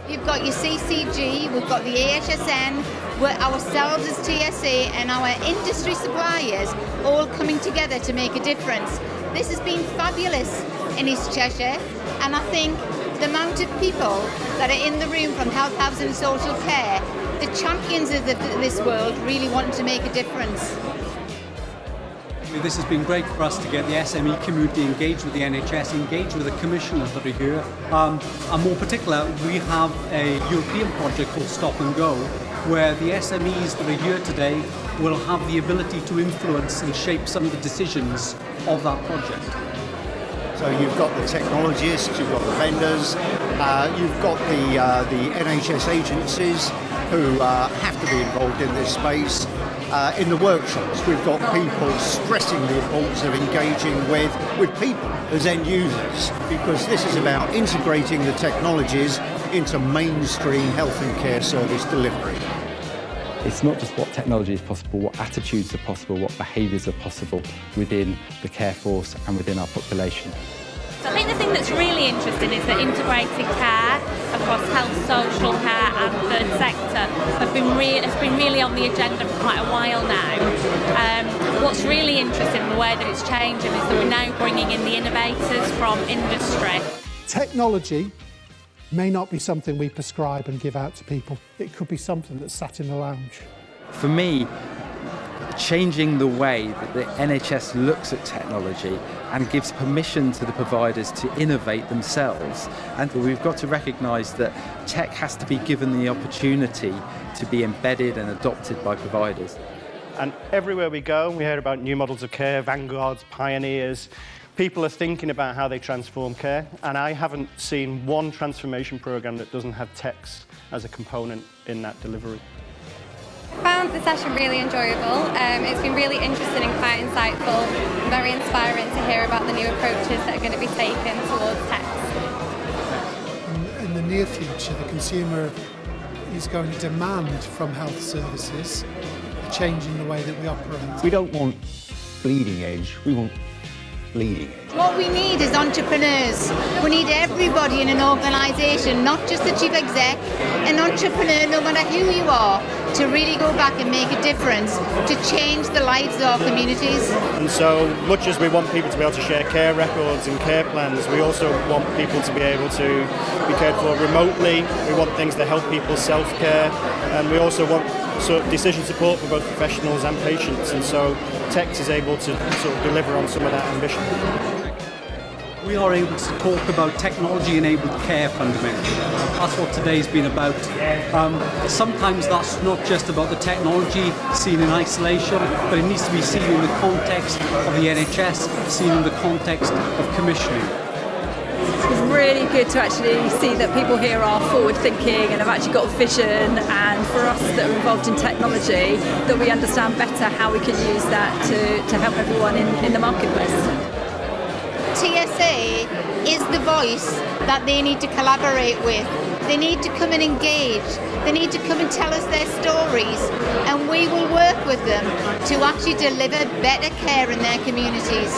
You've got your CCG, we've got the AHSN, we're ourselves as TSA and our industry suppliers all coming together to make a difference. This has been fabulous in East Cheshire, and I think the amount of people that are in the room from health, housing and social care, the champions of this world, really want to make a difference. This has been great for us to get the SME community engaged with the NHS, engaged with the commissioners that are here. And more particular, we have a European project called STOPandGO, where the SMEs that are here today will have the ability to influence and shape some of the decisions of that project. So you've got the technologists, you've got the vendors, you've got the NHS agencies who have to be involved in this space. In the workshops, we've got people stressing the importance of engaging with people as end users, because this is about integrating the technologies into mainstream health and care service delivery. It's not just what technology is possible, what attitudes are possible, what behaviours are possible within the care force and within our population. So I think the thing that's really interesting is that integrated care across health, social care and third sector has been really on the agenda for quite a while now. What's really interesting in the way that it's changing is that we're now bringing in the innovators from industry. Technology may not be something we prescribe and give out to people. It could be something that's sat in the lounge. For me, changing the way that the NHS looks at technology and gives permission to the providers to innovate themselves. And we've got to recognise that tech has to be given the opportunity to be embedded and adopted by providers. And everywhere we go, we hear about new models of care, vanguards, pioneers. People are thinking about how they transform care, and I haven't seen one transformation programme that doesn't have TECS as a component in that delivery. I found the session really enjoyable. It's been really interesting and quite insightful, and very inspiring to hear about the new approaches that are going to be taken towards TECS. In the near future, the consumer is going to demand from health services a change in the way that we operate. We don't want bleeding edge, we want leading edge. What we need is entrepreneurs. We need everybody in an organisation, not just the chief exec, an entrepreneur, no matter who you are, to really go back and make a difference, to change the lives of our communities. And so much as we want people to be able to share care records and care plans, we also want people to be able to be cared for remotely. We want things that help people self-care, and we also want sort of decision support for both professionals and patients, and so TECS is able to sort of deliver on some of that ambition. We are able to talk about technology-enabled care fundamentally. That's what today's been about. Sometimes that's not just about the technology seen in isolation, but it needs to be seen in the context of the NHS, seen in the context of commissioning. It's really good to actually see that people here are forward thinking and have actually got vision, and for us that are involved in technology, that we understand better how we can use that to help everyone in the marketplace. TSA is the voice that they need to collaborate with. They need to come and engage. They need to come and tell us their stories, and we will work with them to actually deliver better care in their communities.